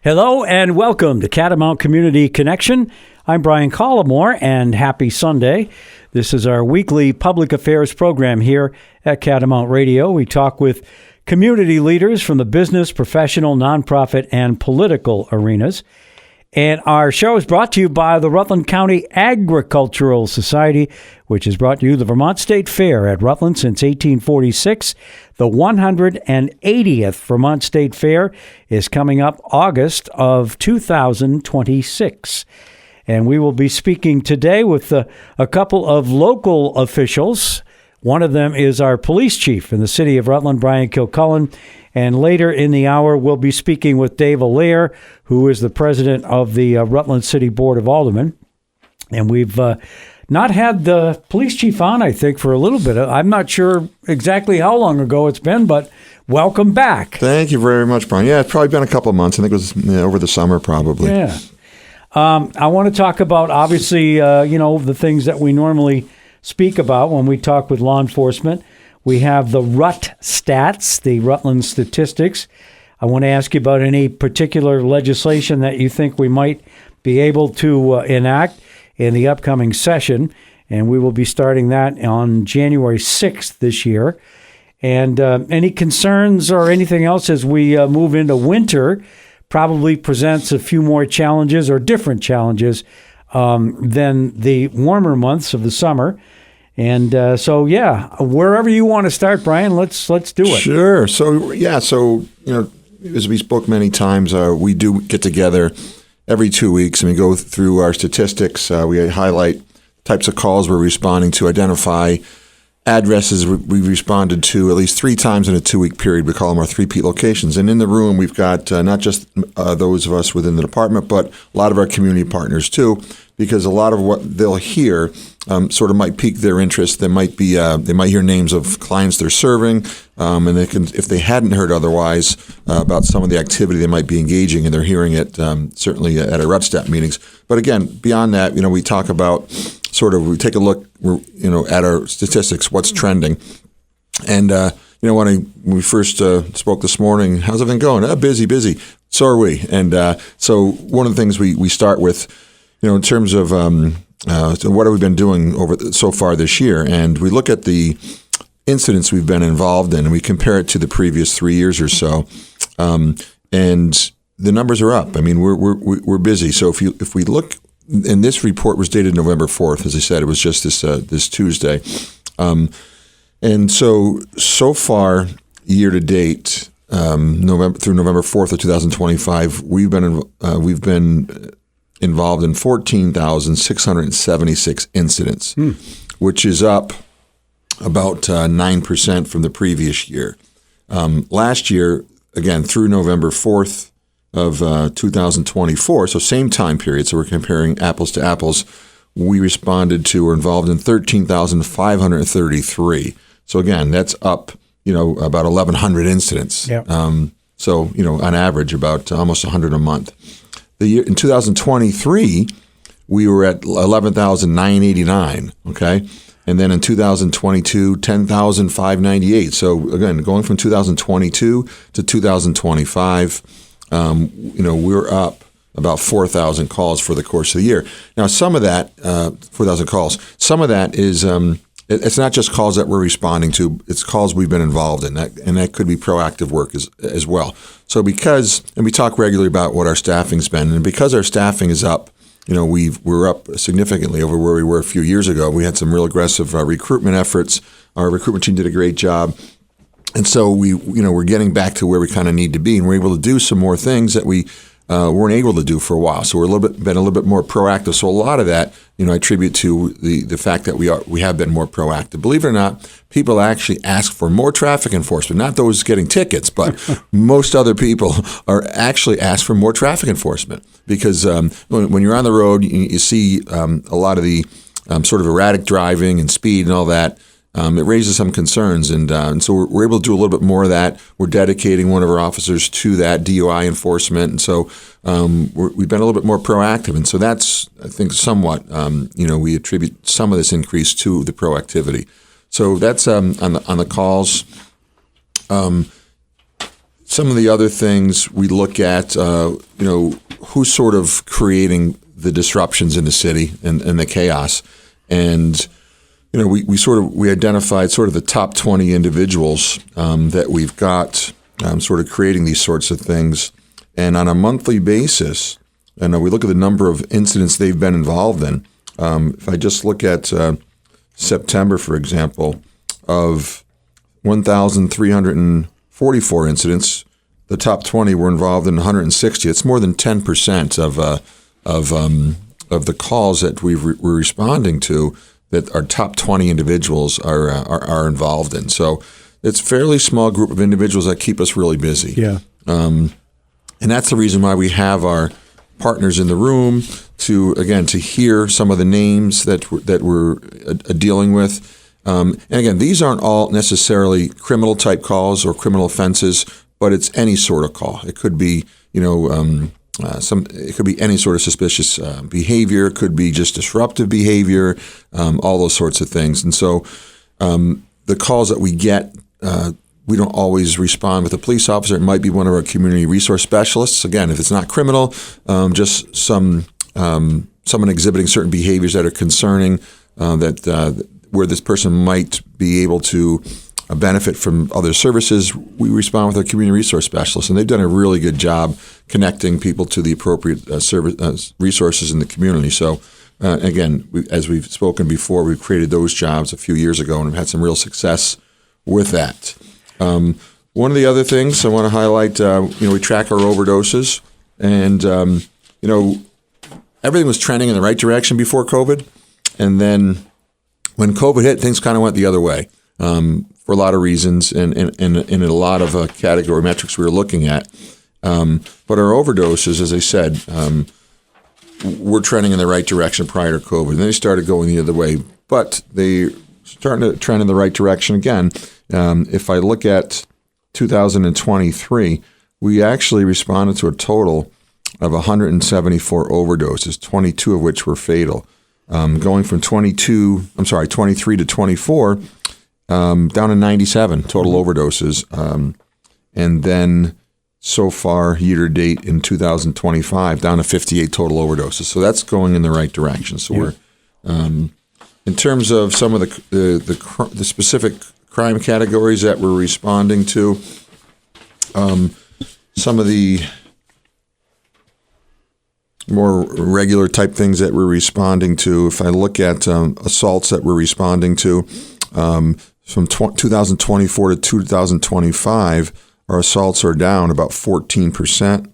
Hello and welcome to Catamount Community Connection. I'm Brian Collamore, and happy Sunday. This is our weekly public affairs program here at Catamount Radio. We talk with community leaders from the business, professional, nonprofit, and political arenas. And our show is brought to you by the Rutland County Agricultural Society, which has brought you the Vermont State Fair at Rutland since 1846. The 180th Vermont State Fair is coming up August of 2026. And we will be speaking today with a couple of local officials. One of them is our police chief in the city of Rutland, Brian Kilcullen. And later in the hour, we'll be speaking with Dave Allaire, who is the president of the Rutland City Board of Aldermen. And we've not had the police chief on, I think, for a little bit. I'm not sure exactly how long ago it's been, but welcome back. Thank you very much, Brian. Yeah, it's probably been a couple of months. I think it was over the summer, probably. Yeah. I want to talk about, obviously, the things that we normally speak about when we talk with law enforcement. We have the Rut Stats, the Rutland statistics. I want to ask you about any particular legislation that you think we might be able to enact in the upcoming session. And we will be starting that on January 6th this year. And any concerns or anything else as we move into winter probably presents a few more challenges or different challenges than the warmer months of the summer. And wherever you want to start, Brian, let's do it. Sure. So as we spoke many times, we do get together every 2 weeks and we go through our statistics. We highlight types of calls we're responding to, identify addresses we responded to at least 3 times in a 2-week period. We call them our 3-peat locations. And in the room, we've got not just those of us within the department, but a lot of our community partners too, because a lot of what they'll hear sort of might pique their interest. They might be they might hear names of clients they're serving, and they can, if they hadn't heard otherwise about some of the activity they might be engaging, and they're hearing it certainly at our RUTSTAT meetings. But again, beyond that, we talk about we take a look, at our statistics, what's trending, and when we first spoke this morning, how's everything going? Busy. So are we. And so one of the things we start with, in terms of so what have we been doing so far this year, and we look at the incidents we've been involved in, and we compare it to the previous 3 years or so, and the numbers are up. I mean, we're busy. So if we look, and this report was dated November 4th, as I said, it was just this Tuesday, and so far year to date, through November 4th of 2025, we've been involved in 14,676 incidents, which is up about 9% from the previous year. Last year, again, through November 4th of 2024, so same time period, so we're comparing apples to apples, we responded to or involved in 13,533. So again, that's up, about 1,100 incidents. Yep. So, on average, about almost 100 a month. In 2023, we were at 11,989, okay? And then in 2022, 10,598. So again, going from 2022 to 2025, we're up about 4,000 calls for the course of the year. Now, some of that, 4,000 calls, some of that is, it's not just calls that we're responding to, it's calls we've been involved in, and that could be proactive work as well. So and we talk regularly about what our staffing's been, and because our staffing is up, we're up significantly over where we were a few years ago. We had some real aggressive recruitment efforts. Our recruitment team did a great job. And so we're getting back to where we kind of need to be, and we're able to do some more things that we weren't able to do for a while. So we're been a little bit more proactive. So a lot of that, I attribute to the fact that we have been more proactive. Believe it or not, people actually ask for more traffic enforcement. Not those getting tickets, but most other people are actually ask for more traffic enforcement because when you're on the road, you see a lot of the sort of erratic driving and speed and all that. It raises some concerns, and so we're able to do a little bit more of that. We're dedicating one of our officers to that DUI enforcement, and so we've been a little bit more proactive. And so that's, I think, somewhat, we attribute some of this increase to the proactivity. So that's on the calls. Some of the other things we look at, who's sort of creating the disruptions in the city and the chaos. And, we identified sort of the top 20 individuals that we've got sort of creating these sorts of things. And on a monthly basis, and we look at the number of incidents they've been involved in. If I just look at September, for example, of 1,344 incidents, the top 20 were involved in 160. It's more than 10% of the calls that we're responding to that our top 20 individuals are involved in. So it's a fairly small group of individuals that keep us really busy. Yeah. And that's the reason why we have our partners in the room to hear some of the names that we're dealing with. And again, these aren't all necessarily criminal type calls or criminal offenses, but it's any sort of call. It could be, it could be any sort of suspicious behavior. It could be just disruptive behavior, all those sorts of things. And so the calls that we get, we don't always respond with a police officer. It might be one of our community resource specialists. Again, if it's not criminal, just someone exhibiting certain behaviors that are concerning, where this person might be able to benefit from other services, we respond with our community resource specialists, and they've done a really good job connecting people to the appropriate resources in the community. So, again, as we've spoken before, we've created those jobs a few years ago, and we've had some real success with that. One of the other things I want to highlight, we track our overdoses, and everything was trending in the right direction before COVID, and then when COVID hit, things kind of went the other way for a lot of reasons and in a lot of category metrics we were looking at. But our overdoses, as I said, were trending in the right direction prior to COVID. And then they started going the other way, but they starting to trend in the right direction again. If I look at 2023, we actually responded to a total of 174 overdoses, 22 of which were fatal. Going from 23 to 24, down to 97 total overdoses. And then so far, year to date in 2025, down to 58 total overdoses. So that's going in the right direction. So we're, in terms of some of the specific crime categories that we're responding to, some of the more regular type things that we're responding to. If I look at assaults that we're responding to, from 2024 to 2025, our assaults are down about 14%,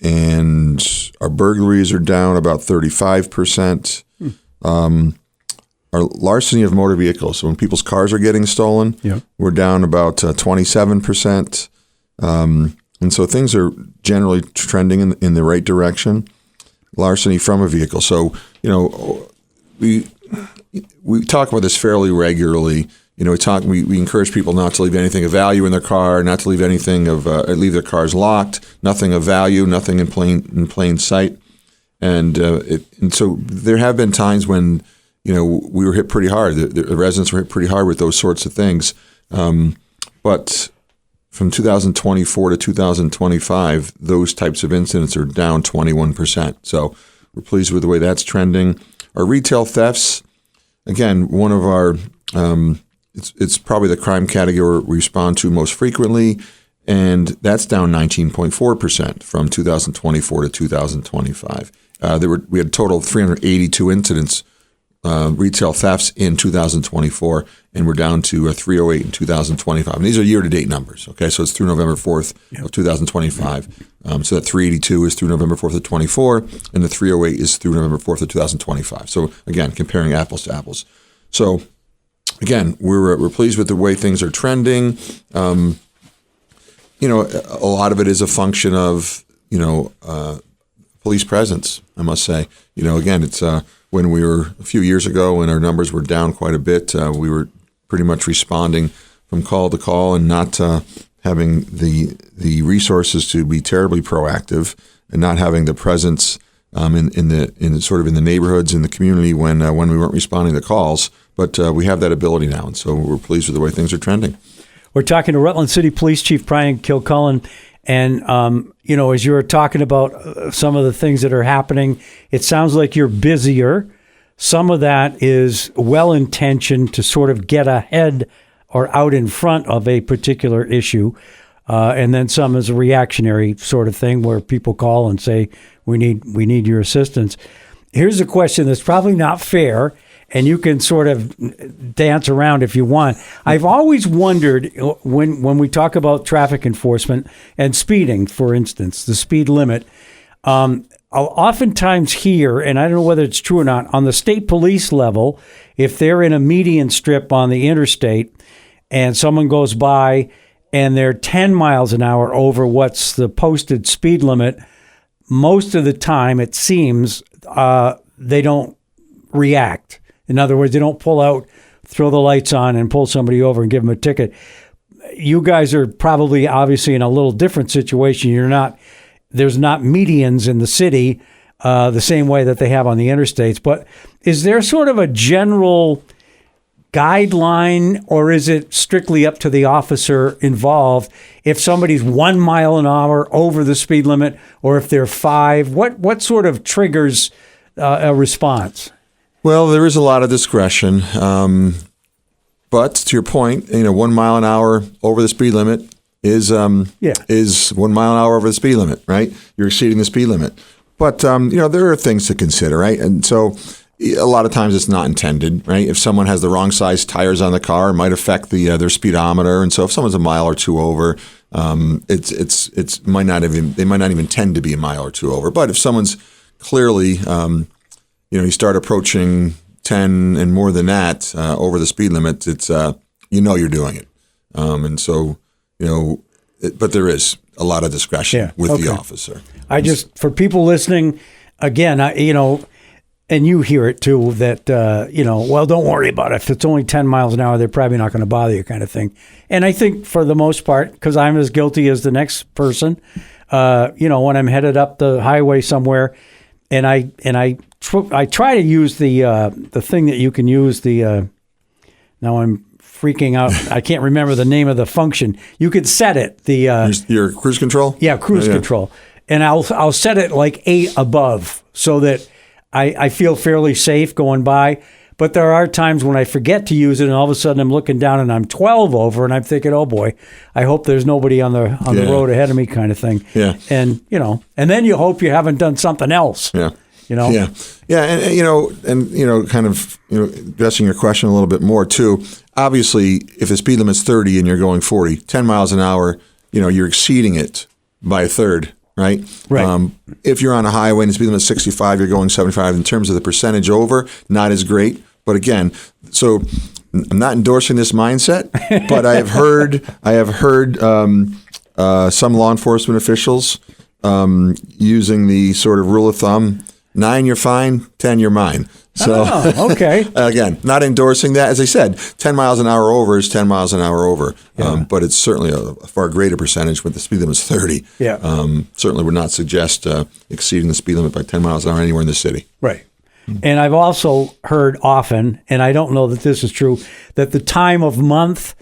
and our burglaries are down about 35%. Our larceny of motor vehicles, so when people's cars are getting stolen, we're down about 27%. And so things are generally trending in the right direction. Larceny from a vehicle. So, we talk about this fairly regularly. We encourage people not to leave anything of value in their car, not to leave anything leave their cars locked, nothing of value, nothing in plain sight. And so there have been times when, we were hit pretty hard. The residents were hit pretty hard with those sorts of things. But from 2024 to 2025, those types of incidents are down 21%. So we're pleased with the way that's trending. Our retail thefts, again, one of our, it's probably the crime category we respond to most frequently, and that's down 19.4% from 2024 to 2025. We had a total of 382 incidents, retail thefts in 2024, and we're down to 308 in 2025. And these are year-to-date numbers, okay? So it's through November 4th of 2025. So that 382 is through November 4th of 24, and the 308 is through November 4th of 2025. So again, comparing apples to apples. So again, we're pleased with the way things are trending. A lot of it is a function of, police presence, I must say. Again, it's when we were a few years ago when our numbers were down quite a bit, we were pretty much responding from call to call and not having the resources to be terribly proactive and not having the presence in the neighborhoods in the community when we weren't responding to calls. But we have that ability now, and so we're pleased with the way things are trending. We're talking to Rutland City Police Chief Brian Kilcullen. And, as you were talking about some of the things that are happening, it sounds like you're busier. Some of that is well-intentioned to sort of get ahead or out in front of a particular issue. And then some is a reactionary sort of thing where people call and say, we need your assistance. Here's a question that's probably not fair, and you can sort of dance around if you want. I've always wondered when we talk about traffic enforcement and speeding, for instance, the speed limit, I'll oftentimes hear, and I don't know whether it's true or not, on the state police level, if they're in a median strip on the interstate and someone goes by and they're 10 miles an hour over what's the posted speed limit, most of the time it seems they don't react. In other words, they don't pull out, throw the lights on, and pull somebody over and give them a ticket. You guys are probably obviously in a little different situation. There's not medians in the city the same way that they have on the interstates. But is there sort of a general guideline, or is it strictly up to the officer involved if somebody's 1 mile an hour over the speed limit, or if they're 5? What sort of triggers a response? Well, there is a lot of discretion, but to your point, 1 mile an hour over the speed limit is 1 mile an hour over the speed limit, right? You're exceeding the speed limit. But there are things to consider, right? And so a lot of times it's not intended, right? If someone has the wrong size tires on the car, it might affect their speedometer. And so if someone's a mile or two over, they might not even tend to be a mile or two over. But if someone's clearly you start approaching 10 and more than that over the speed limit, it's you're doing it, and so but there is a lot of discretion with the officer. For people listening, again, and you hear it too, that well, don't worry about it. If it's only 10 miles an hour, they're probably not going to bother you, kind of thing. And I think for the most part, because I'm as guilty as the next person, when I'm headed up the highway somewhere, and I try to use the thing that you can use now I'm freaking out. I can't remember the name of the function. You could set it. Your cruise control? Yeah, cruise control. And I'll set it like 8 above so that I feel fairly safe going by. But there are times when I forget to use it, and all of a sudden I'm looking down and I'm 12 over, and I'm thinking, oh boy, I hope there's nobody on the road ahead of me, kind of thing. Yeah. And and then you hope you haven't done something else. Yeah. Yeah. And kind of addressing your question a little bit more too. Obviously, if the speed limit's 30 and you're going 40, 10 miles an hour, you're exceeding it by a third, right? Right. If you're on a highway and the speed limit's 65, you're going 75. In terms of the percentage over, not as great. But again, so I'm not endorsing this mindset, but I have heard some law enforcement officials using the sort of rule of thumb: 9, you're fine; 10, you're mine. So, okay. Again, not endorsing that. As I said, 10 miles an hour over is 10 miles an hour over. Yeah. But it's certainly a far greater percentage when the speed limit is 30. Yeah. Certainly would not suggest exceeding the speed limit by 10 miles an hour anywhere in the city. Right. And I've also heard often, and I don't know that this is true, that the time of month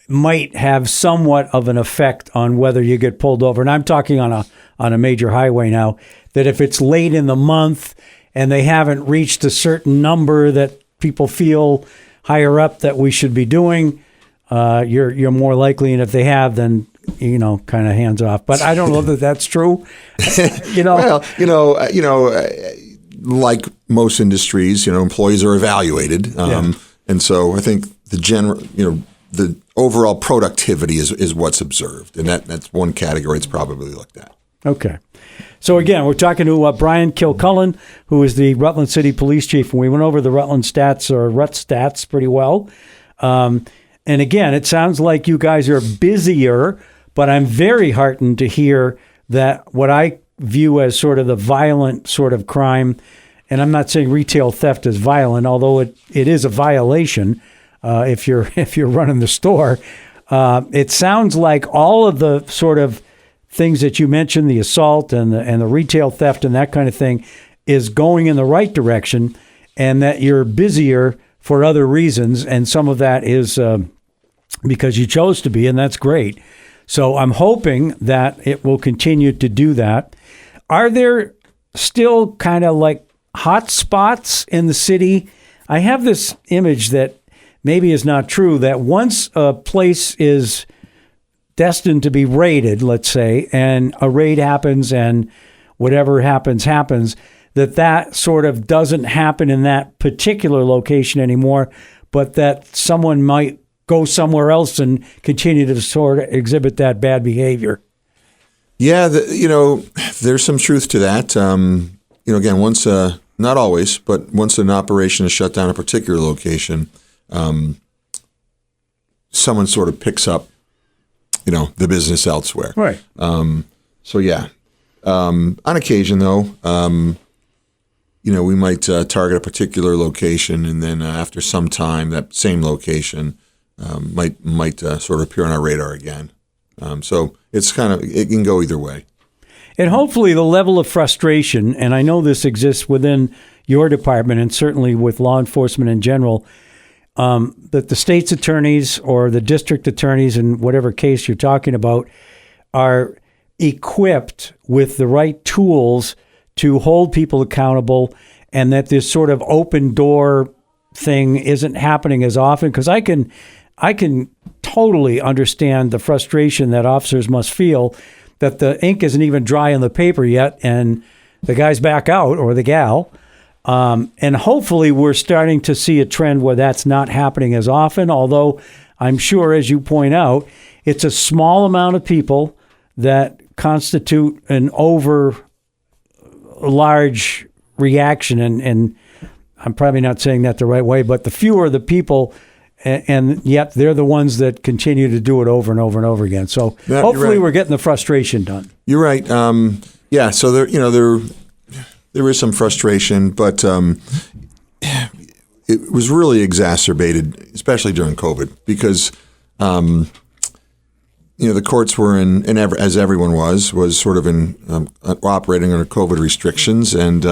might have somewhat of an effect on whether you get pulled over. And I'm talking on a major highway now, that if it's late in the month and they haven't reached a certain number that people feel higher up that we should be doing, you're more likely. And if they have, then kind of hands off. But I don't know that that's true. Well, like most industries, employees are evaluated, and so I think the overall productivity is what's observed, and that's one category it's probably looked at. Okay. So again, we're talking to Brian Kilcullen, who is the Rutland City Police Chief, and we went over the Rutland stats, or Rut stats, pretty well. And again, it sounds like you guys are busier, but I'm very heartened to hear that what I view as sort of the violent sort of crime, and I'm not saying retail theft is violent, although it is a violation if you're running the store. It sounds like all of the sort of things that you mentioned, the assault and the retail theft and that kind of thing, is going in the right direction, and that you're busier for other reasons, and some of that is because you chose to be, and that's great. So I'm hoping that it will continue to do that. Are there still kind of like hot spots in the city? I have this image that maybe is not true, that once a place is destined to be raided, let's say, and a raid happens and whatever happens, that sort of doesn't happen in that particular location anymore, but that someone might go somewhere else and continue to sort of exhibit that bad behavior. Yeah, there's some truth to that. Again, once, not always, but once an operation is shut down a particular location, someone sort of picks up, the business elsewhere. Right. So yeah, on occasion though, we might target a particular location, and then after some time, that same location might sort of appear on our radar again. So it's it can go either way. And hopefully the level of frustration, and I know this exists within your department and certainly with law enforcement in general, that the state's attorneys or the district attorneys in whatever case you're talking about are equipped with the right tools to hold people accountable, and that this sort of open door thing isn't happening as often. Because I can totally understand the frustration that officers must feel that the ink isn't even dry on the paper yet, and the guy's back out, or the gal. And hopefully we're starting to see a trend where that's not happening as often, although I'm sure, as you point out, it's a small amount of people that constitute an over large reaction. And I'm probably not saying that the right way, but the fewer the people, and yet they're the ones that continue to do it over and over and over again. So hopefully we're getting the frustration done. You're right. Yeah. So there is some frustration, but it was really exacerbated, especially during COVID, because the courts were as everyone was sort of operating under COVID restrictions, and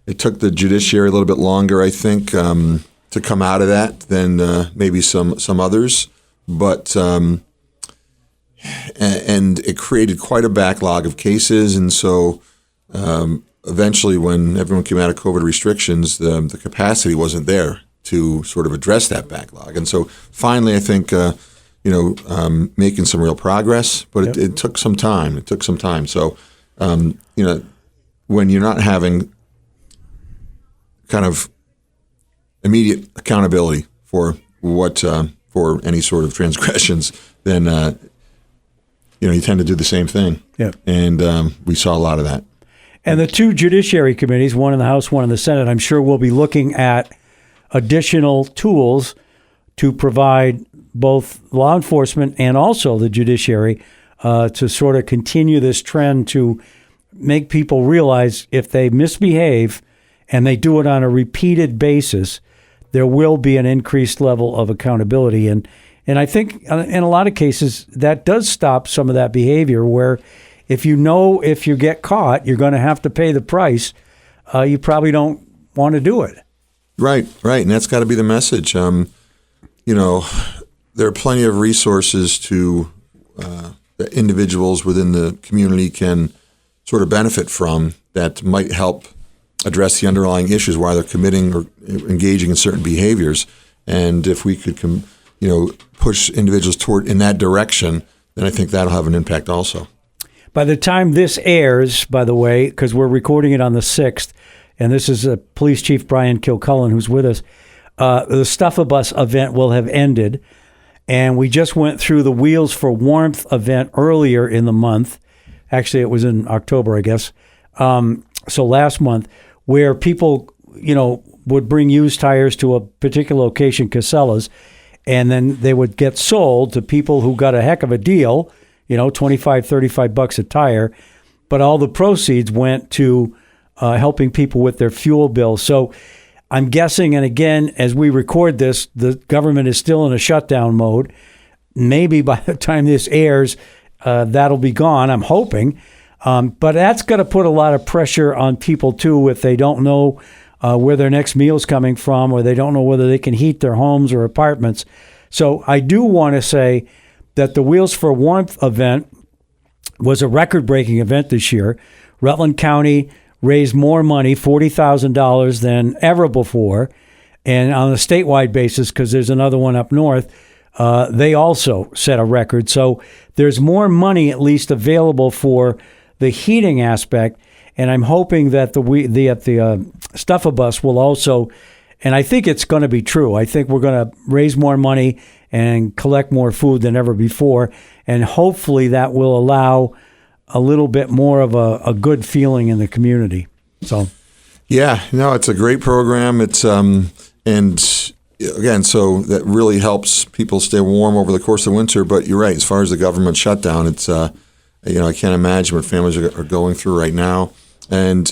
it took the judiciary a little bit longer, I think, to come out of that than maybe some others, but and it created quite a backlog of cases, and so eventually, when everyone came out of COVID restrictions, the capacity wasn't there to sort of address that backlog, and so finally, I think making some real progress, but it took some time. So when you're not having kind of immediate accountability for for any sort of transgressions, then you tend to do the same thing. Yeah. And we saw a lot of that. And the two judiciary committees, one in the House, one in the Senate, I'm sure will be looking at additional tools to provide both law enforcement and also the judiciary to sort of continue this trend to make people realize if they misbehave and they do it on a repeated basis, there will be an increased level of accountability. And I think in a lot of cases that does stop some of that behavior where if you get caught, you're going to have to pay the price. You probably don't want to do it. Right. And that's got to be the message. There are plenty of resources that individuals within the community can sort of benefit from that might help address the underlying issues why they're committing or engaging in certain behaviors. And if we could, push individuals toward in that direction, then I think that'll have an impact also. By the time this airs, by the way, because we're recording it on the 6th, and this is Police Chief Bian Kilcullen who's with us, the Stuff-A-Bus event will have ended. And we just went through the Wheels for Warmth event earlier in the month. Actually, it was in October, I guess. So last month, where people, would bring used tires to a particular location, Casella's, and then they would get sold to people who got a heck of a deal, $25, $35 a tire. But all the proceeds went to helping people with their fuel bill. So I'm guessing, and again, as we record this, the government is still in a shutdown mode. Maybe by the time this airs, that'll be gone, I'm hoping. But that's going to put a lot of pressure on people, too, if they don't know where their next meal's coming from, or they don't know whether they can heat their homes or apartments. So I do want to say that the Wheels for Warmth event was a record-breaking event this year. Rutland County raised more money, $40,000, than ever before. And on a statewide basis, because there's another one up north, they also set a record. So there's more money at least available for the heating aspect. And I'm hoping that the Stuff-A-Bus will also, and I think it's going to be true. I think we're going to raise more money and collect more food than ever before. And hopefully that will allow a little bit more of a good feeling in the community. So, yeah, no, it's a great program. It's and again, so that really helps people stay warm over the course of winter. But you're right, as far as the government shutdown, it's I can't imagine what families are going through right now. And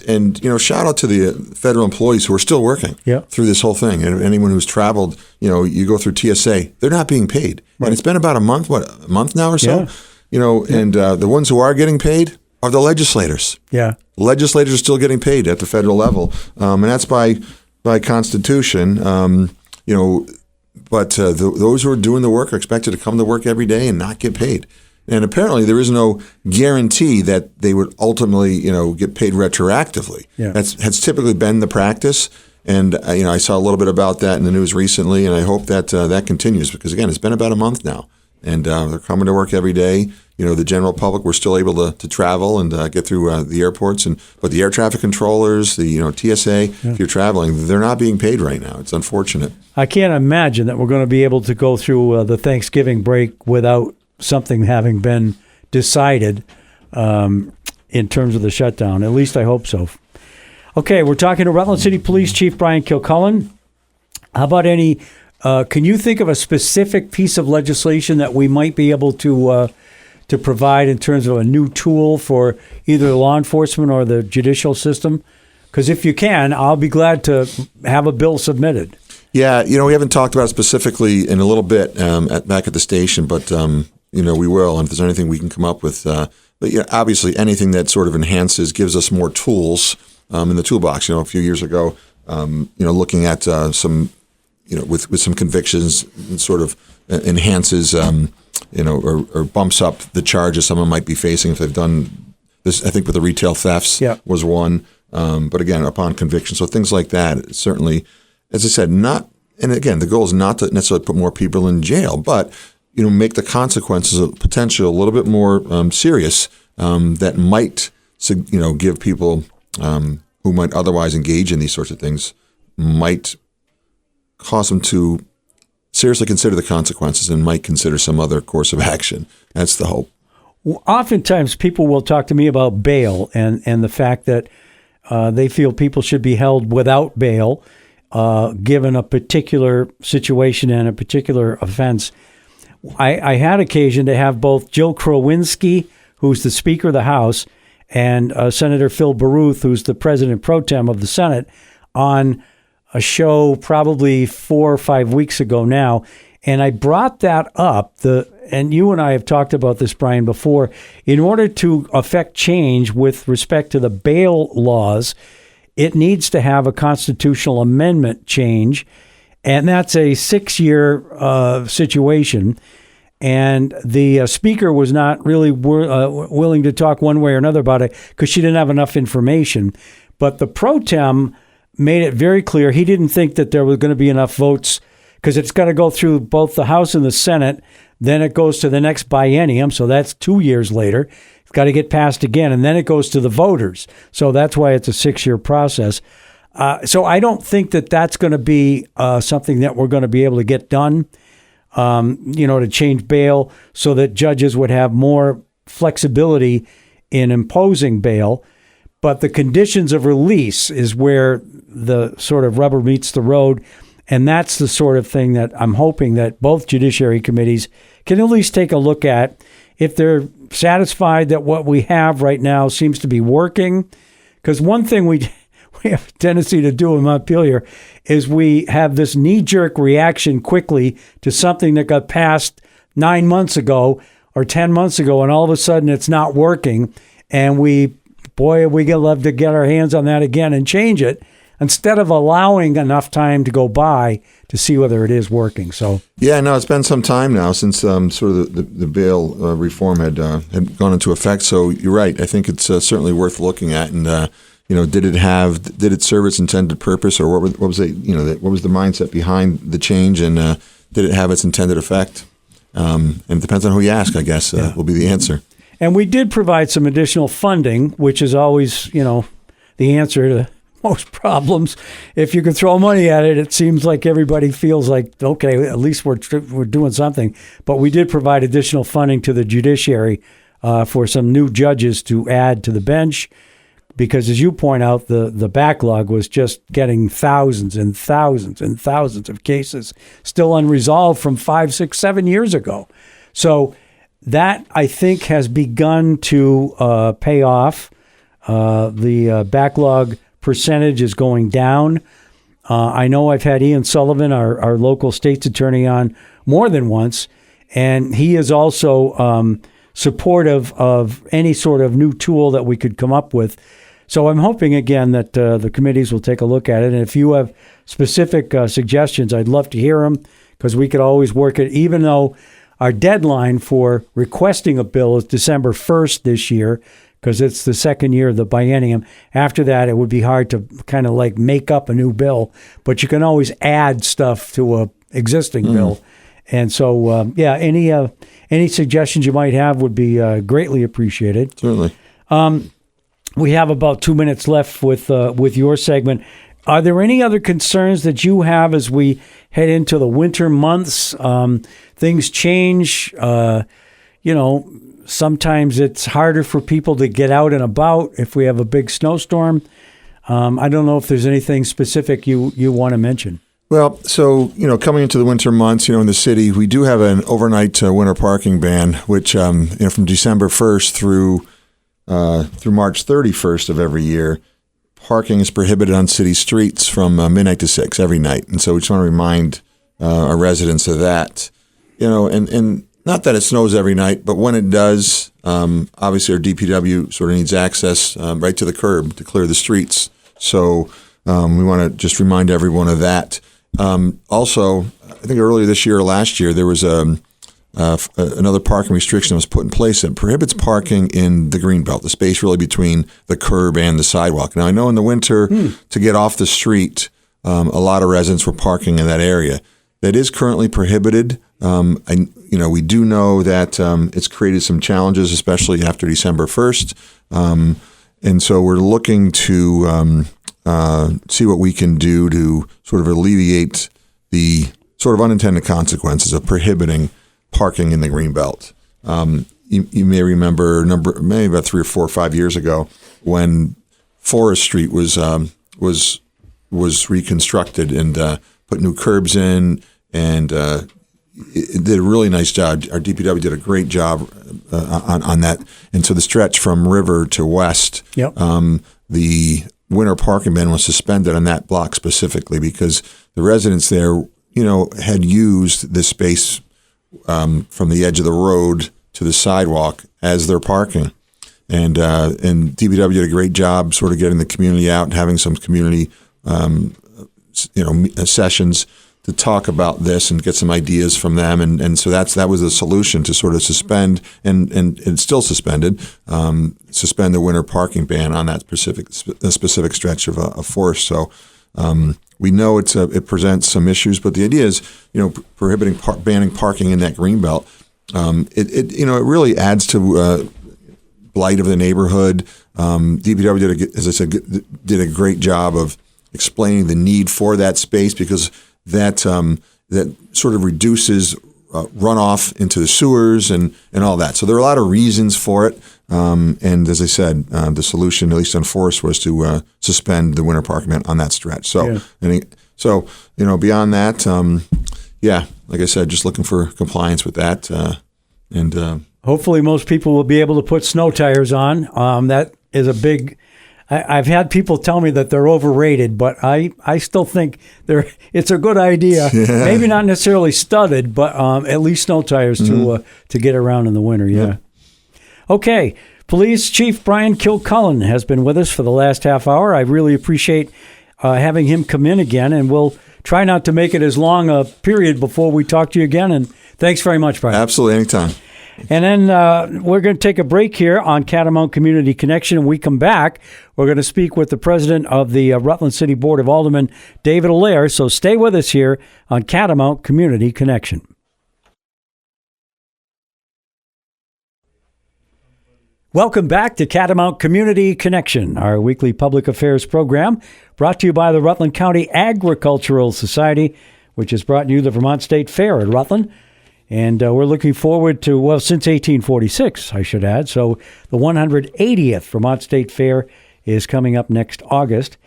shout out to the federal employees who are still working through this whole thing. And anyone who's traveled, you go through TSA, they're not being paid. Right. And it's been about a month now or so? Yeah. And the ones who are getting paid are the legislators. Yeah. Legislators are still getting paid at the federal level. And that's by Constitution. But those who are doing the work are expected to come to work every day and not get paid. And apparently there is no guarantee that they would ultimately, get paid retroactively. Yeah. That's typically been the practice. And, I saw a little bit about that in the news recently, and I hope that that continues because, again, it's been about a month now. And they're coming to work every day. The general public, we're still able to travel and get through the airports. But the air traffic controllers, the TSA, if you're traveling, they're not being paid right now. It's unfortunate. I can't imagine that we're going to be able to go through the Thanksgiving break without something having been decided in terms of the shutdown. At least I hope so. Okay, we're talking to Rutland City Police Chief Brian Kilcullen. How about can you think of a specific piece of legislation that we might be able to provide in terms of a new tool for either law enforcement or the judicial system? Because if you can, I'll be glad to have a bill submitted. Yeah, we haven't talked about it specifically in a little bit back at the station, but we will. And if there's anything we can come up with, but obviously anything that sort of gives us more tools in the toolbox. A few years ago, looking at some, with some convictions, it sort of enhances, or bumps up the charges someone might be facing if they've done this. I think with the retail thefts was one, but again, upon conviction. So things like that, certainly, as I said, and again, the goal is not to necessarily put more people in jail, but make the consequences of potential a little bit more serious that might, give people who might otherwise engage in these sorts of things, might cause them to seriously consider the consequences and might consider some other course of action. That's the hope. Oftentimes people will talk to me about bail and the fact that they feel people should be held without bail given a particular situation and a particular offense. I had occasion to have both Jill Krowinski, who's the Speaker of the House, and Senator Phil Baruth, who's the President Pro Tem of the Senate, on a show probably 4 or 5 weeks ago now. And I brought that up, and you and I have talked about this, Brian, before. In order to affect change with respect to the bail laws, it needs to have a constitutional amendment change. And that's a 6-year situation. And the speaker was not really willing to talk one way or another about it because she didn't have enough information. But the pro tem made it very clear he didn't think that there was going to be enough votes because it's got to go through both the House and the Senate. Then it goes to the next biennium. So that's 2 years later. It's got to get passed again. And then it goes to the voters. So that's why it's a 6-year process. So I don't think that that's going to be something that we're going to be able to get done, to change bail so that judges would have more flexibility in imposing bail. But the conditions of release is where the sort of rubber meets the road. And that's the sort of thing that I'm hoping that both judiciary committees can at least take a look at if they're satisfied that what we have right now seems to be working. Because one thing we have a tendency to do in Montpelier is we have this knee-jerk reaction quickly to something that got passed 9 months ago or 10 months ago, and all of a sudden it's not working. And we love to get our hands on that again and change it. instead of allowing enough time to go by to see whether it is working. So yeah, no, it's been some time now since sort of the bail reform had gone into effect. So you're right. I think it's certainly worth looking at. And did it serve its intended purpose, or what was it? What was the mindset behind the change, and did it have its intended effect? And it depends on who you ask, I guess, will be the answer. And we did provide some additional funding, which is always, the answer to most problems. If you can throw money at it, it seems like everybody feels like, okay, at least we're doing something. But we did provide additional funding to the judiciary for some new judges to add to the bench, because as you point out, the backlog was just getting thousands and thousands and thousands of cases still unresolved from 5, 6, 7 years ago. So that, I think, has begun to pay off. The backlog percentage is going down. I know I've had Ian Sullivan, our local state's attorney, on more than once, and he is also supportive of any sort of new tool that we could come up with. So I'm hoping, again, that the committees will take a look at it. And if you have specific suggestions, I'd love to hear them, because we could always work it, even though our deadline for requesting a bill is December 1st this year, because it's the second year of the biennium. After that, it would be hard to kind of like make up a new bill, but you can always add stuff to a existing bill. And so, any suggestions you might have would be greatly appreciated. Certainly. We have about 2 minutes left with your segment. Are there any other concerns that you have as we head into the winter months? Things change. Sometimes it's harder for people to get out and about if we have a big snowstorm. I don't know if there's anything specific you want to mention. Well, so, coming into the winter months, in the city, we do have an overnight winter parking ban, which, from December 1st through March 31st of every year, parking is prohibited on city streets from midnight to 6 every night. And so we just want to remind our residents of that, and not that it snows every night, but when it does, obviously our DPW sort of needs access right to the curb to clear the streets. So we want to just remind everyone of that. Also, I think earlier this year or last year, there was another parking restriction that was put in place that prohibits parking in the greenbelt, the space really between the curb and the sidewalk. Now, I know in the winter, to get off the street, a lot of residents were parking in that area. That is currently prohibited. We do know that it's created some challenges, especially after December 1st. And so we're looking to see what we can do to sort of alleviate the sort of unintended consequences of prohibiting parking in the greenbelt. You may remember maybe about 3 or 4 or 5 years ago when Forest Street was reconstructed and put new curbs in, and it did a really nice job. Our DPW did a great job on that. And so the stretch from River to West, the winter parking ban was suspended on that block specifically because the residents there, had used this space from the edge of the road to the sidewalk as their parking. And DPW did a great job sort of getting the community out and having some community sessions to talk about this and get some ideas from them. And so that was the solution, to sort of suspend, and it's still suspended, suspend the winter parking ban on that specific stretch of Forest. So we know it presents some issues, but the idea is, banning parking in that greenbelt. It really adds to blight of the neighborhood. DPW as I said, did a great job of explaining the need for that space, because that sort of reduces runoff into the sewers and all that. So there are a lot of reasons for it. And as I said, the solution, at least on Forest, was to suspend the winter parking ban on that stretch. So, beyond that, like I said, just looking for compliance with that. And hopefully most people will be able to put snow tires on. That is a big... I've had people tell me that they're overrated, but I still think it's a good idea. Yeah. Maybe not necessarily studded, but at least snow tires to get around in the winter. Yeah. Okay. Police Chief Brian Kilcullen has been with us for the last half hour. I really appreciate having him come in again, and we'll try not to make it as long a period before we talk to you again. And thanks very much, Brian. Absolutely, anytime. And then we're going to take a break here on Catamount Community Connection. When we come back, we're going to speak with the president of the Rutland City Board of Aldermen, David Allaire. So stay with us here on Catamount Community Connection. Welcome back to Catamount Community Connection, our weekly public affairs program brought to you by the Rutland County Agricultural Society, which has brought you the Vermont State Fair at Rutland. And we're looking forward to, well, since 1846, I should add. So the 180th Vermont State Fair is coming up next August.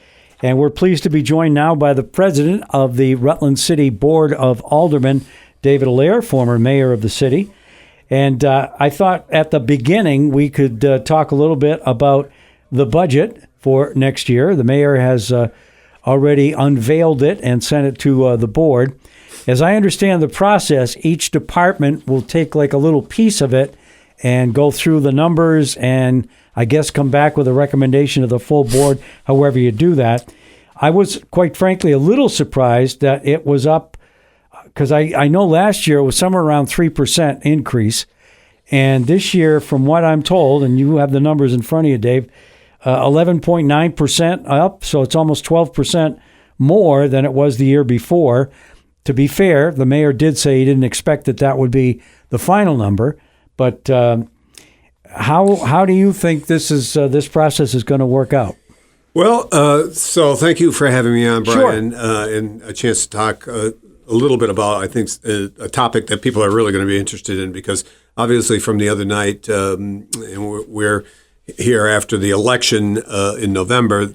And we're pleased to be joined now by the president of the Rutland City Board of Aldermen, David Allaire, former mayor of the city. And I thought at the beginning we could talk a little bit about the budget for next year. The mayor has already unveiled it and sent it to the board. As I understand the process, each department will take like a little piece of it and go through the numbers and I guess come back with a recommendation of the full board, however you do that. I was, quite frankly, a little surprised that it was up because I know last year it was somewhere around 3% increase. And this year, from what I'm told, and you have the numbers in front of you, Dave, 11.9% up. So it's almost 12% more than it was the year before. To be fair, the mayor did say he didn't expect that would be the final number. But how do you think this process is going to work out? Well, so thank you for having me on, Brian, Sure. and a chance to talk a little bit about, I think, a topic that people are really going to be interested in because obviously from the other night, and we're here after the election in November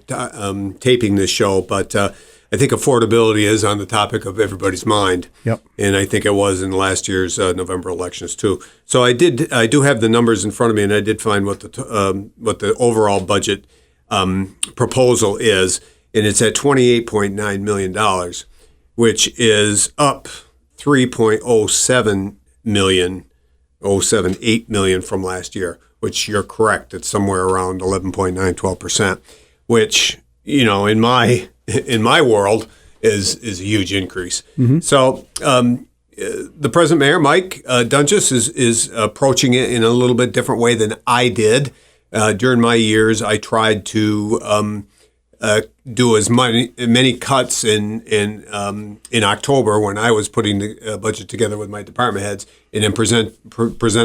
taping this show, but I think affordability is on the topic of everybody's mind. Yep. And I think it was in last year's November elections too. So I do have the numbers in front of me, and I did find what the overall budget proposal is, and it's at $28.9 million, which is up 3.07 million, 078 million from last year, which you're correct. It's somewhere around 11.9, 12%, which, in my world is a huge increase. Mm-hmm. So the present mayor, Mike Dunges, is approaching it in a little bit different way than I did. During my years, I tried to do as many cuts in October when I was putting the budget together with my department heads, and then present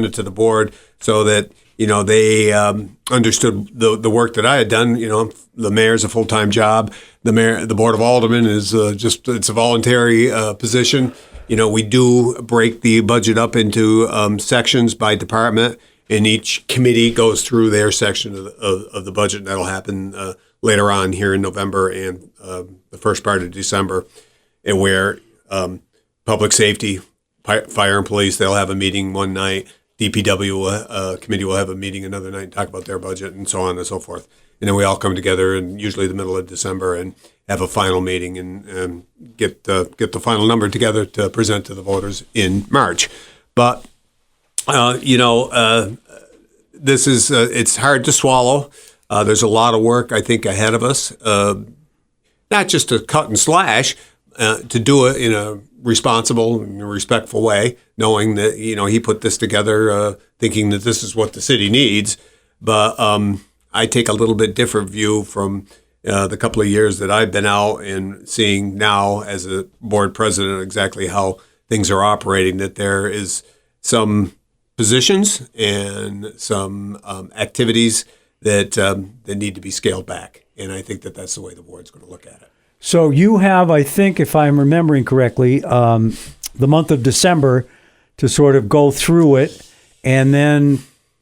it to the board so that they understood the work that I had done. The mayor's a full-time job. The board of aldermen is it's a voluntary position. We do break the budget up into sections by department, and each committee goes through their section of the budget, and that'll happen later on here in November and the first part of December, and where public safety, fire and police, they'll have a meeting one night. DPW committee will have a meeting another night and talk about their budget and so on and so forth. And then we all come together in usually the middle of December and have a final meeting and get the final number together to present to the voters in March. But this is it's hard to swallow. There's a lot of work, I think, ahead of us, not just to cut and slash, to do it in a responsible and respectful way, knowing that, he put this together thinking that this is what the city needs. But I take a little bit different view from the couple of years that I've been out and seeing now as a board president exactly how things are operating, that there is some positions and some activities that need to be scaled back. And I think that that's the way the board's going to look at it. So you have, I think, if I'm remembering correctly, the month of December to sort of go through it and then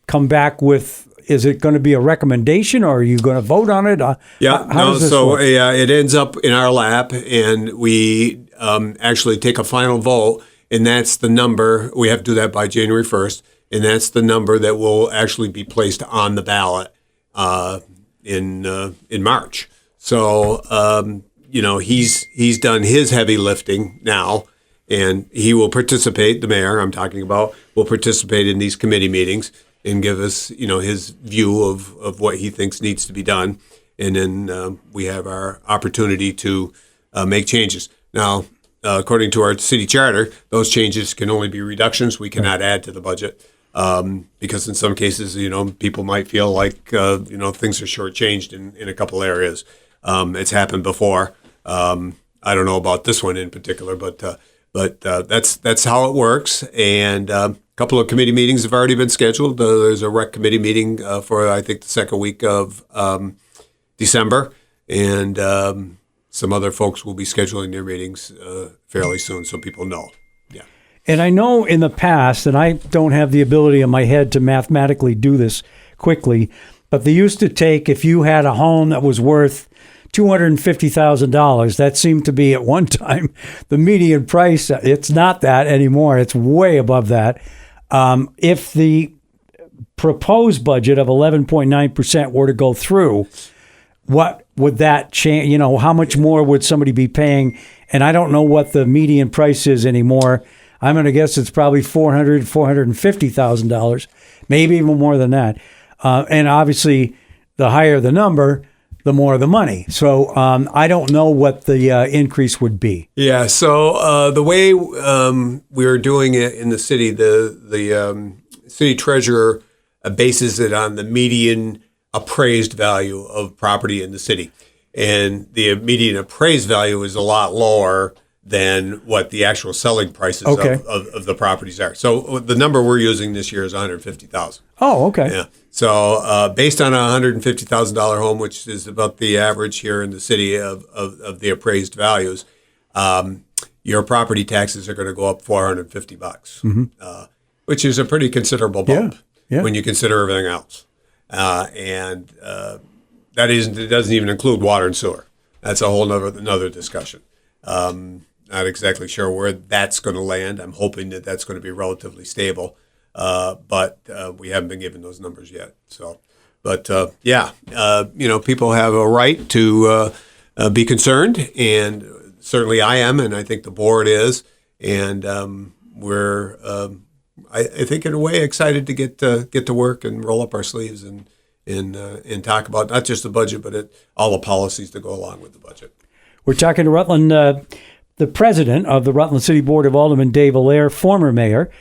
come back with, is it going to be a recommendation or are you going to vote on it? How does this work? It ends up in our lap and we actually take a final vote, and that's the number. We have to do that by January 1st, and that's the number that will actually be placed on the ballot in March. So, he's done his heavy lifting now, and he will participate, the mayor I'm talking about, will participate in these committee meetings and give us, his view of what he thinks needs to be done. and then we have our opportunity to make changes. Now, according to our city charter, those changes can only be reductions. We cannot add to the budget because in some cases, people might feel like things are shortchanged in a couple areas. It's happened before. I don't know about this one in particular, but that's how it works. And a couple of committee meetings have already been scheduled. There's a rec committee meeting for, I think, the second week of December. And some other folks will be scheduling their meetings fairly soon so people know. Yeah. And I know in the past, and I don't have the ability in my head to mathematically do this quickly, but they used to take, if you had a home that was worth $250,000, that seemed to be at one time the median price. It's not that anymore. It's way above that. If the proposed budget of 11.9% were to go through, what would that change? How much more would somebody be paying? And I don't know what the median price is anymore. I'm going to guess it's probably $450,000, maybe even more than that. And obviously, the higher the number, the more the money. So I don't know what the increase would be. Yeah. So the way we're doing it in the city, the city treasurer bases it on the median appraised value of property in the city, and the median appraised value is a lot lower than what the actual selling prices of the properties are. So the number we're using this year is $150,000. Oh, okay. Yeah. So based on a $150,000 home, which is about the average here in the city of the appraised values, your property taxes are going to go up $450, which is a pretty considerable bump when you consider everything else. And it doesn't even include water and sewer. That's a whole another discussion. Not exactly sure where that's going to land. I'm hoping that that's going to be relatively stable, but we haven't been given those numbers yet. So, but people have a right to be concerned, and certainly I am, and I think the board is, and we're, I think, in a way, excited to get to work and roll up our sleeves and talk about not just the budget, but all the policies that go along with the budget. We're talking to Rutland, the president of the Rutland City Board of Aldermen, Dave Allaire, former mayor.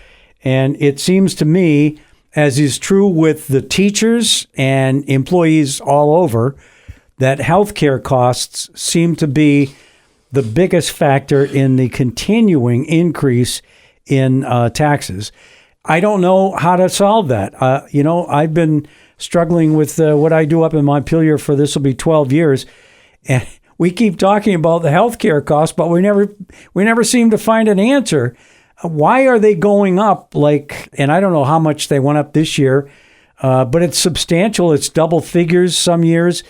And it seems to me, as is true with the teachers and employees all over, that healthcare costs seem to be the biggest factor in the continuing increase in taxes. I don't know how to solve that. I've been struggling with what I do up in Montpelier for this will be 12 years. And we keep talking about the healthcare costs, but we never seem to find an answer. Why are they going up? And I don't know how much they went up this year, but it's substantial. It's double figures some years,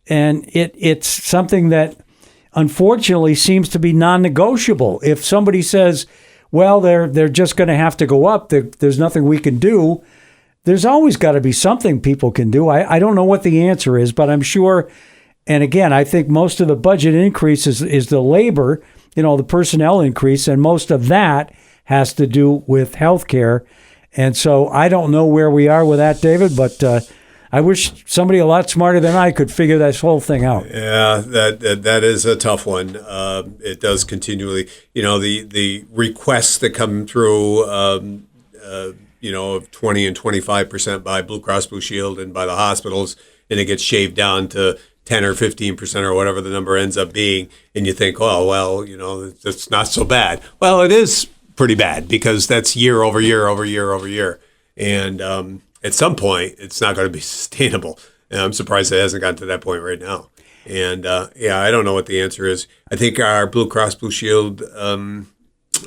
and it's something that unfortunately seems to be non-negotiable. If somebody says, well, they're just going to have to go up, there's nothing we can do, there's always got to be something people can do. I don't know what the answer is, but I'm sure. And again, I think most of the budget increase is the labor, the personnel increase, and most of that has to do with health care. And so I don't know where we are with that, David, but I wish somebody a lot smarter than I could figure this whole thing out. Yeah, that is a tough one. It does continually, the requests that come through, of 20 and 25% by Blue Cross Blue Shield and by the hospitals, and it gets shaved down to 10 or 15% or whatever the number ends up being, and you think, oh, well, it's not so bad. Well, it is pretty bad because that's year over year over year over year. And at some point, it's not going to be sustainable. And I'm surprised it hasn't gotten to that point right now. And I don't know what the answer is. I think our Blue Cross Blue Shield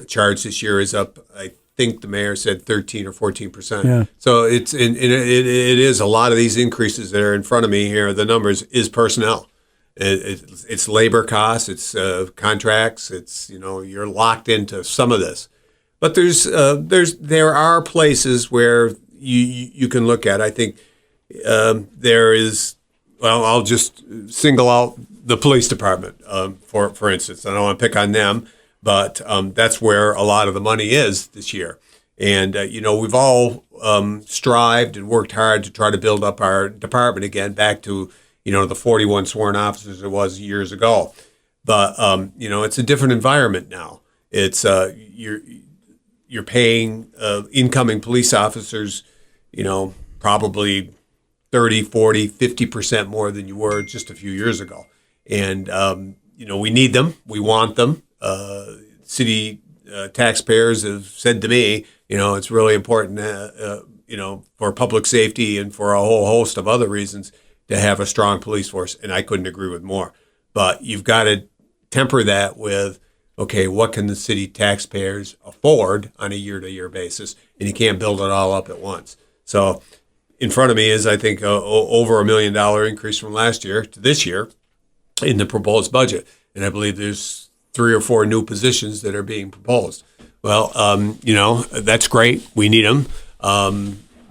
charge this year is up, I think the mayor said 13 or 14%. Yeah. So it is a lot of these increases that are in front of me here. The numbers is personnel. It's labor costs. It's contracts. It's you're locked into some of this, but there are places where you can look at. I think there is. Well, I'll just single out the police department for instance. I don't want to pick on them. But that's where a lot of the money is this year. And, we've all strived and worked hard to try to build up our department again back to, the 41 sworn officers it was years ago. But, it's a different environment now. It's you're paying incoming police officers, probably 30, 40, 50% more than you were just a few years ago. And, we need them. We want them. City taxpayers have said to me, it's really important, for public safety and for a whole host of other reasons to have a strong police force. And I couldn't agree with more. But you've got to temper that with, okay, what can the city taxpayers afford on a year-to-year basis? And you can't build it all up at once. So in front of me is, I think, over $1 million increase from last year to this year in the proposed budget. And I believe there's 3 or 4 new positions that are being proposed. Well, that's great. We need them.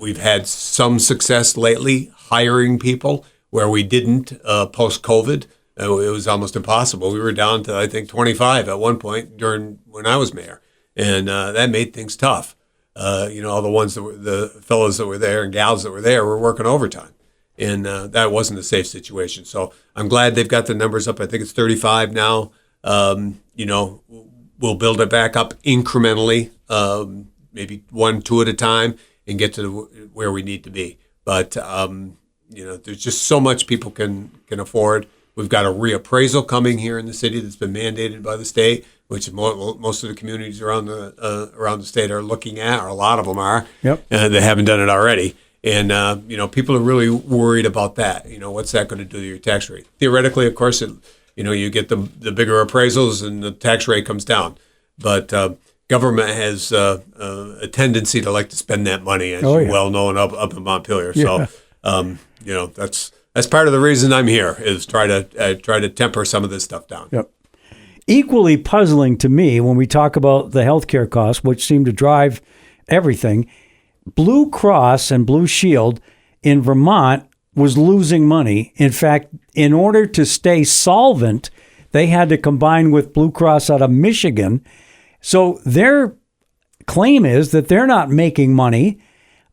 We've had some success lately hiring people where we didn't post-COVID. It was almost impossible. We were down to, I think, 25 at one point when I was mayor. And that made things tough. All the fellows that were there and gals that were there were working overtime. And that wasn't a safe situation. So I'm glad they've got the numbers up. I think it's 35 now. We'll build it back up incrementally, maybe 1, 2 at a time, and get to where we need to be. But, there's just so much people can afford. We've got a reappraisal coming here in the city that's been mandated by the state, which most of the communities around the state are looking at, or a lot of them are. Yep. They haven't done it already. And, people are really worried about that. What's that going to do to your tax rate? Theoretically, of course, you get the bigger appraisals and the tax rate comes down. But government has a tendency to like to spend that money, as you well know, up in Montpelier. Yeah. So, that's part of the reason I'm here, is try to temper some of this stuff down. Yep. Equally puzzling to me when we talk about the healthcare costs, which seem to drive everything, Blue Cross and Blue Shield in Vermont was losing money. In fact, in order to stay solvent, they had to combine with Blue Cross out of Michigan. So their claim is that they're not making money.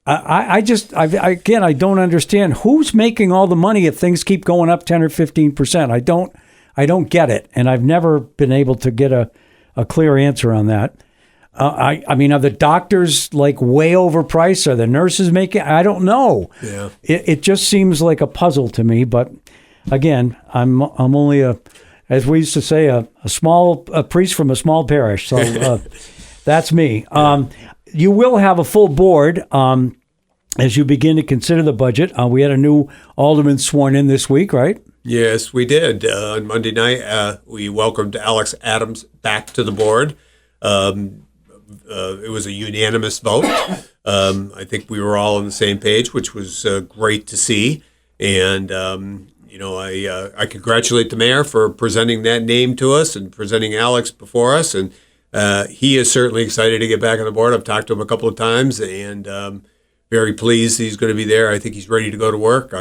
I don't understand who's making all the money if things keep going up 10 or 15%. I don't get it. And I've never been able to get a clear answer on that. Are the doctors like way overpriced? Are the nurses making? I don't know. Yeah. It just seems like a puzzle to me. But again, I'm only as we used to say, a priest from a small parish. So that's me. You will have a full board as you begin to consider the budget. We had a new alderman sworn in this week, right? Yes, we did. On Monday night, we welcomed Alex Adams back to the board. It was a unanimous vote. I think we were all on the same page, which was great to see. And, I congratulate the mayor for presenting that name to us and presenting Alex before us. And he is certainly excited to get back on the board. I've talked to him a couple of times, and very pleased he's going to be there. I think he's ready to go to work.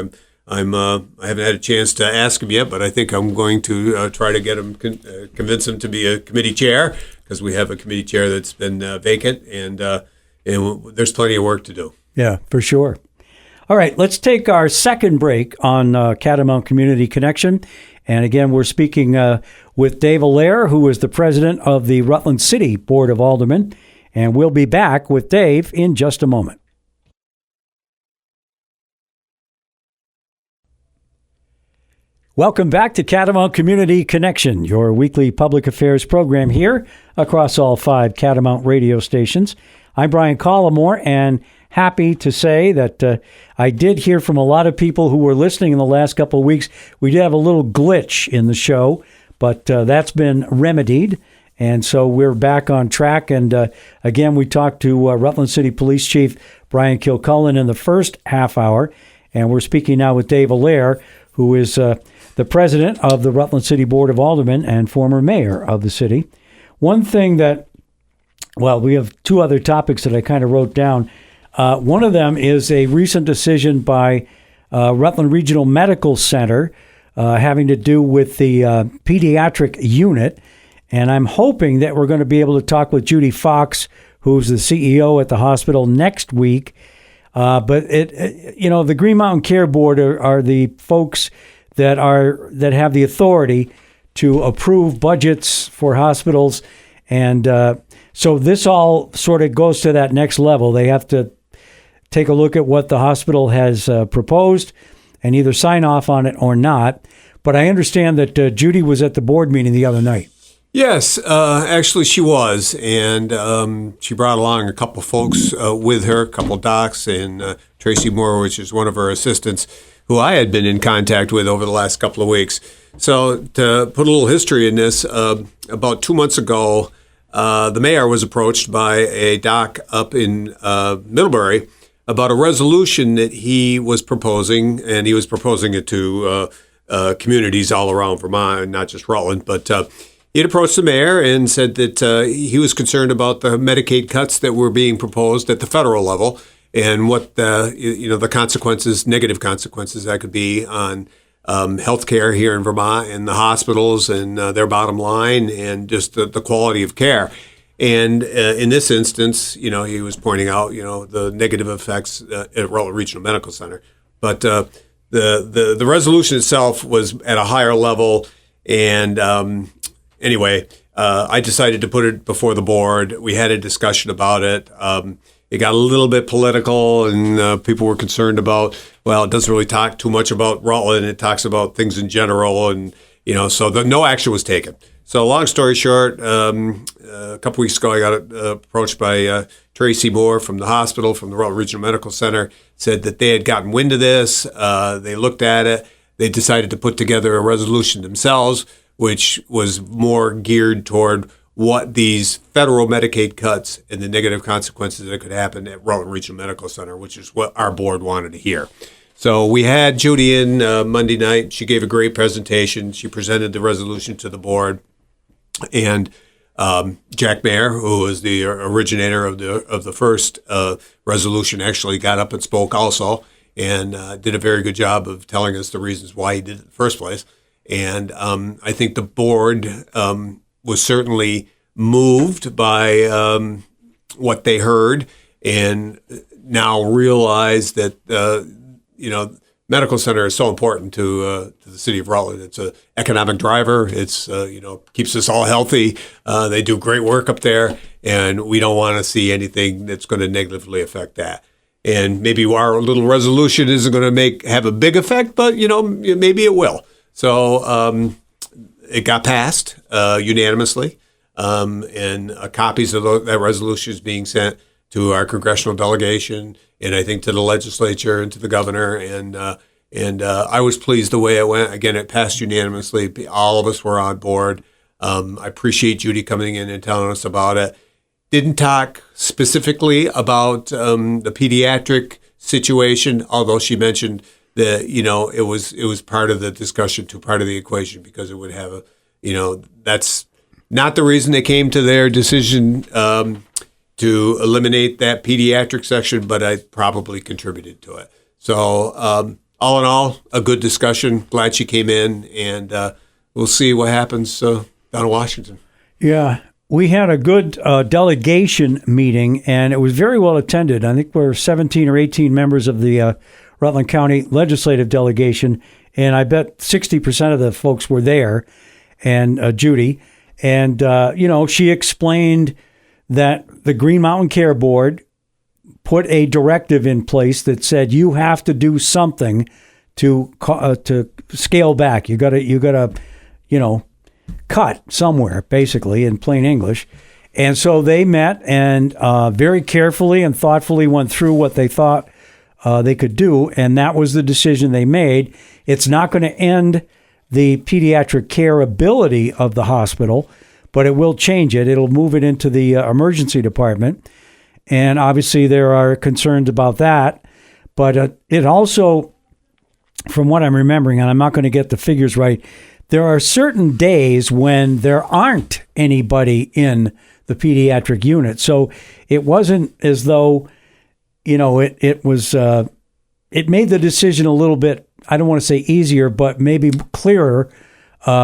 I haven't had a chance to ask him yet, but I think I'm going to try to get him, convince him to be a committee chair, because we have a committee chair that's been vacant, and there's plenty of work to do. Yeah, for sure. All right, let's take our second break on Catamount Community Connection. And again, we're speaking with Dave Allaire, who is the president of the Rutland City Board of Aldermen. And we'll be back with Dave in just a moment. Welcome back to Catamount Community Connection, your weekly public affairs program here across all 5 Catamount radio stations. I'm Brian Collamore, and happy to say that I did hear from a lot of people who were listening in the last couple of weeks. We did have a little glitch in the show, but that's been remedied, and so we're back on track. And again, we talked to Rutland City Police Chief Brian Kilcullen in the first half hour, and we're speaking now with Dave Allaire, who is the president of the Rutland City Board of Aldermen and former mayor of the city. One thing that, we have 2 other topics that I kind of wrote down. One of them is a recent decision by Rutland Regional Medical Center having to do with the pediatric unit. And I'm hoping that we're going to be able to talk with Judy Fox, who's the CEO at the hospital, next week. But the Green Mountain Care Board are the folks that have the authority to approve budgets for hospitals. And so this all sort of goes to that next level. They have to take a look at what the hospital has proposed and either sign off on it or not. But I understand that Judy was at the board meeting the other night. Yes, actually she was, and she brought along a couple folks with her, a couple docs, and Tracy Moore, which is one of her assistants, who I had been in contact with over the last couple of weeks. So to put a little history in this, about 2 months ago, the mayor was approached by a doc up in Middlebury about a resolution that he was proposing, and he was proposing it to communities all around Vermont, not just Rutland, but he had approached the mayor and said that he was concerned about the Medicaid cuts that were being proposed at the federal level and what the consequences, negative consequences that could be on healthcare here in Vermont and the hospitals and their bottom line and just the quality of care. And in this instance, he was pointing out, the negative effects at Rutland Regional Medical Center. But the resolution itself was at a higher level. And anyway, I decided to put it before the board. We had a discussion about it. It got a little bit political, and people were concerned about, well, it doesn't really talk too much about Rutland. It talks about things in general, and so no action was taken. So long story short, a couple weeks ago, I got approached by Tracy Moore from the hospital, from the Rutland Regional Medical Center, said that they had gotten wind of this. They looked at it. They decided to put together a resolution themselves, which was more geared toward what these federal Medicaid cuts and the negative consequences that could happen at Rutland Regional Medical Center, which is what our board wanted to hear. So we had Judy in Monday night. She gave a great presentation. She presented the resolution to the board. And Jack Mayer, who was the originator of the first resolution, actually got up and spoke also, and did a very good job of telling us the reasons why he did it in the first place. And I think the board was certainly moved by what they heard, and now realize that medical center is so important to the city of Rutland. It's an economic driver. It's keeps us all healthy. They do great work up there, and we don't want to see anything that's going to negatively affect that. And maybe our little resolution isn't going to have a big effect, but maybe it will. So it got passed unanimously, and copies of that resolution is being sent to our congressional delegation, and I think to the legislature and to the governor. And I was pleased the way it went. Again, it passed unanimously. All of us were on board. I appreciate Judy coming in and telling us about it. Didn't talk specifically about the pediatric situation, although she mentioned that it was part of the discussion, to part of the equation, because it would have that's not the reason they came to their decision to eliminate that pediatric section, but I probably contributed to it. So all in all, a good discussion. Glad she came in, and we'll see what happens down in Washington. Yeah, we had a good delegation meeting, and it was very well attended. I think we're 17 or 18 members of the Rutland County legislative delegation, and I bet 60% of the folks were there, and Judy. And, she explained that the Green Mountain Care Board put a directive in place that said you have to do something to scale back. You gotta, cut somewhere, basically, in plain English. And so they met and very carefully and thoughtfully went through what they thought they could do, and that was the decision they made. It's not going to end the pediatric care ability of the hospital, but it will change it. It'll move it into the emergency department. And obviously there are concerns about that. But it also, from what I'm remembering, and I'm not going to get the figures right, there are certain days when there aren't anybody in the pediatric unit. So it wasn't as though, it was, it made the decision a little bit, I don't want to say easier, but maybe clearer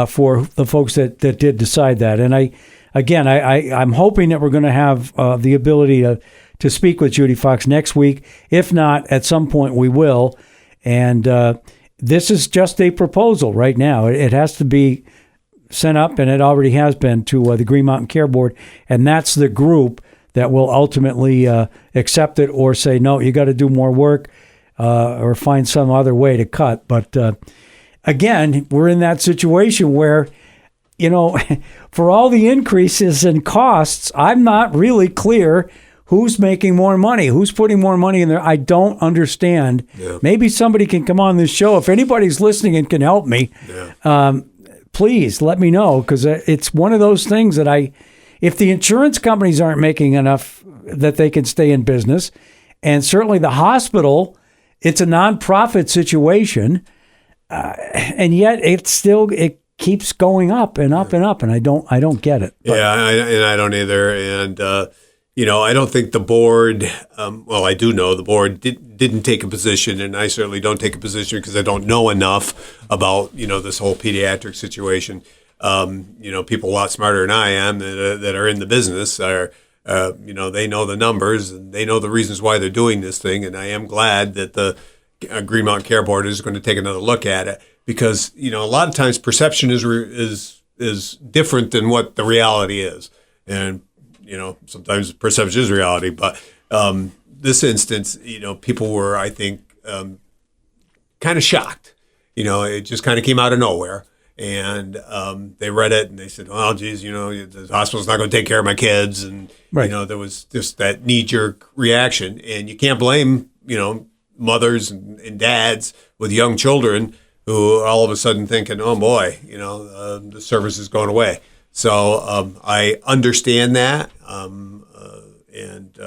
for the folks that did decide that. And I'm hoping that we're going to have the ability to speak with Judy Fox next week. If not, at some point we will. And this is just a proposal right now. It has to be sent up, and it already has been to the Green Mountain Care Board, and that's the group that will ultimately accept it or say, no, you got to do more work or find some other way to cut. But again, we're in that situation where, for all the increases in costs, I'm not really clear who's making more money, who's putting more money in there. I don't understand. Yeah. Maybe somebody can come on this show. If anybody's listening and can help me, please let me know, because it's one of those things that if the insurance companies aren't making enough that they can stay in business, and certainly the hospital, it's a nonprofit situation, and yet it keeps going up and up and up, and I don't get it. But. Yeah, and I don't either. And I don't think the board. I do know the board didn't take a position, and I certainly don't take a position because I don't know enough about this whole pediatric situation. People a lot smarter than I am that are in the business are. They know the numbers and they know the reasons why they're doing this thing, and I am glad that the Green Mountain Care Board is going to take another look at it, because a lot of times perception is different than what the reality is, and sometimes perception is reality. But this instance, people were, I think, kind of shocked. It just kind of came out of nowhere. And they read it and they said, "Oh, geez, the hospital's not going to take care of my kids." And right. There was just that knee-jerk reaction, and you can't blame mothers and dads with young children who are all of a sudden thinking, "Oh boy, the service is going away." So I understand that, and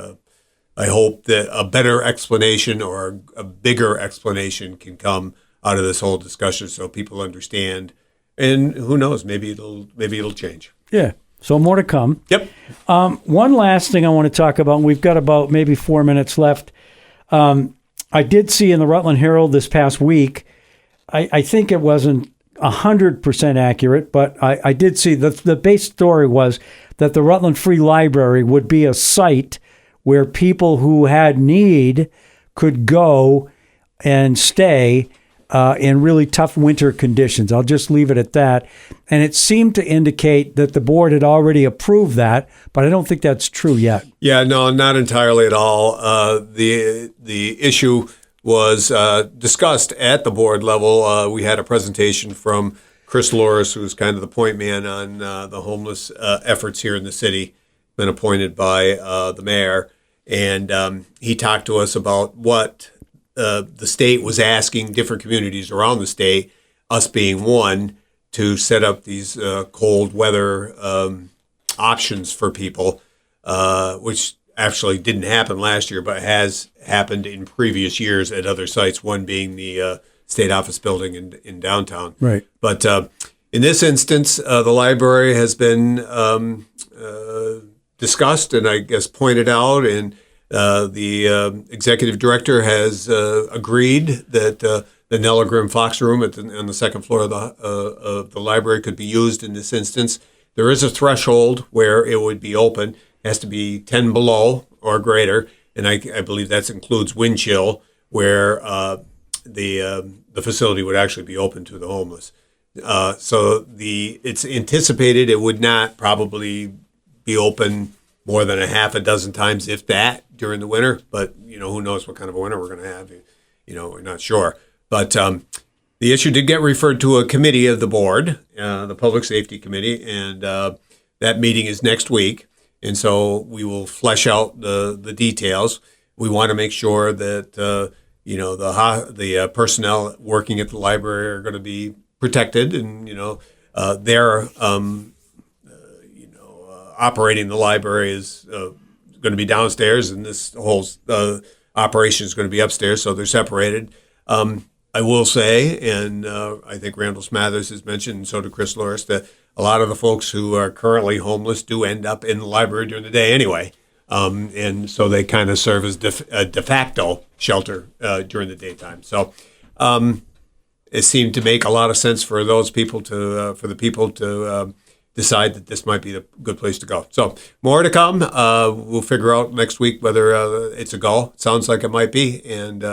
I hope that a better explanation or a bigger explanation can come out of this whole discussion, so people understand. And who knows? Maybe it'll change. Yeah. So more to come. Yep. One last thing I want to talk about. We've got about maybe 4 minutes left. I did see in the Rutland Herald this past week. I think it wasn't 100% accurate, but I did see the base story was that the Rutland Free Library would be a site where people who had need could go and stay in really tough winter conditions. I'll just leave it at that. And it seemed to indicate that the board had already approved that, but I don't think that's true yet. Yeah, no, not entirely at all. The issue was discussed at the board level. We had a presentation from Chris Loris, who's kind of the point man on the homeless efforts here in the city, been appointed by the mayor. And he talked to us about what the state was asking different communities around the state, us being one, to set up these cold weather options for people, which actually didn't happen last year, but has happened in previous years at other sites, one being the state office building in downtown. Right. But in this instance, the library has been discussed and I guess pointed out, and the executive director has agreed that the Nella Grimm Fox room on the second floor of the library could be used in this instance. There is a threshold where it would be open. It has to be 10 below or greater, and I believe that includes wind chill, where the facility would actually be open to the homeless. So it's anticipated it would not probably be open more than a half a dozen times, if that, during the winter. But, who knows what kind of a winter we're going to have. We're not sure. But the issue did get referred to a committee of the board, the Public Safety Committee, and that meeting is next week. And so we will flesh out the details. We want to make sure that, the personnel working at the library are going to be protected, and, they're operating the library is going to be downstairs, and this whole operation is going to be upstairs, so they're separated. I will say, and I think Randall Smathers has mentioned, and so did Chris Loris, that a lot of the folks who are currently homeless do end up in the library during the day anyway, and so they kind of serve as a de facto shelter during the daytime. So it seemed to make a lot of sense for those people to decide that this might be a good place to go. So more to come. We'll figure out next week whether it's a go. It sounds like it might be, and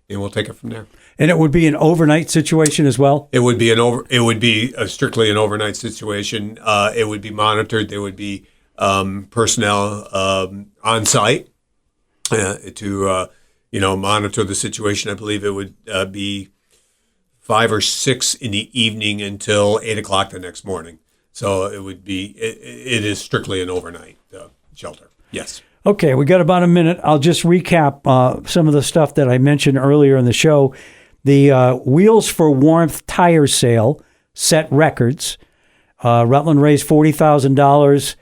we'll take it from there. And it would be an overnight situation as well? It would be strictly an overnight situation. It would be monitored. There would be personnel on site to monitor the situation. I believe it would be 5 or 6 in the evening until 8 o'clock the next morning. So it would be. It is strictly an overnight shelter. Yes. Okay, we got about a minute. I'll just recap some of the stuff that I mentioned earlier in the show. The Wheels for Warmth tire sale set records. Rutland raised $40,000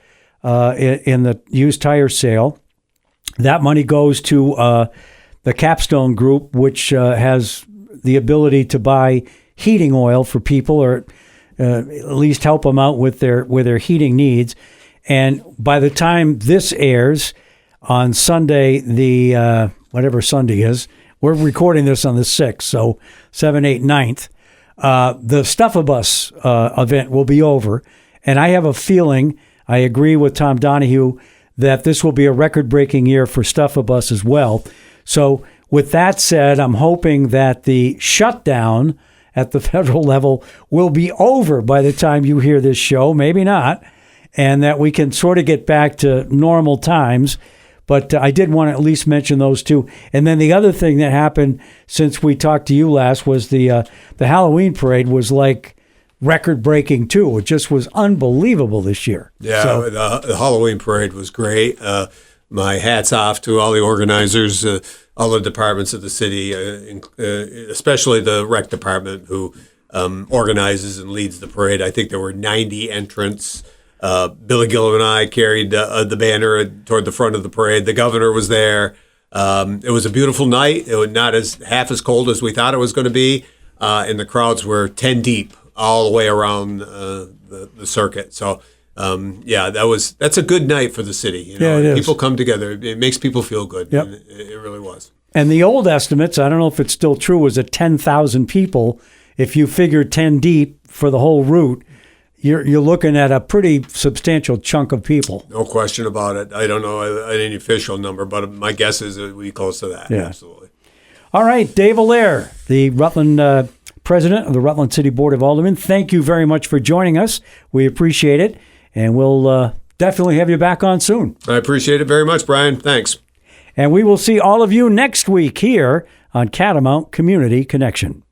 in the used tire sale. That money goes to the Capstone Group, which has the ability to buy heating oil for people, or at least help them out with their heating needs. And by the time this airs on Sunday, the whatever Sunday is, we're recording this on the 6th, so 7, 8, 9th. The Stuff-A-Bus event will be over, and I have a feeling, I agree with Tom Donahue, that this will be a record-breaking year for Stuff-A-Bus as well. So with that said, I'm hoping that the shutdown at the federal level will be over by the time you hear this show, maybe not, and that we can sort of get back to normal times. But I did want to at least mention those two. And then the other thing that happened since we talked to you last was the Halloween parade was like record-breaking too. It just was unbelievable this year. Yeah, so, the Halloween parade was great. My hat's off to all the organizers, all the departments of the city, especially the rec department, who organizes and leads the parade. I think there were 90 entrants. Billy Gilliam and I carried the banner toward the front of the parade. The governor was there. It was a beautiful night. It was not half as cold as we thought it was going to be, and the crowds were 10 deep all the way around the circuit. So, that's a good night for the city. Yeah, it is. People come together. It makes people feel good. Yep. And it really was. And the old estimates, I don't know if it's still true, was at 10,000 people. If you figure 10 deep for the whole route, you're looking at a pretty substantial chunk of people. No question about it. I don't know any official number, but my guess is it would be close to that. Yeah. Absolutely. All right, Dave Allaire, the Rutland president of the Rutland City Board of Aldermen, thank you very much for joining us. We appreciate it, and we'll definitely have you back on soon. I appreciate it very much, Brian. Thanks. And we will see all of you next week here on Catamount Community Connection.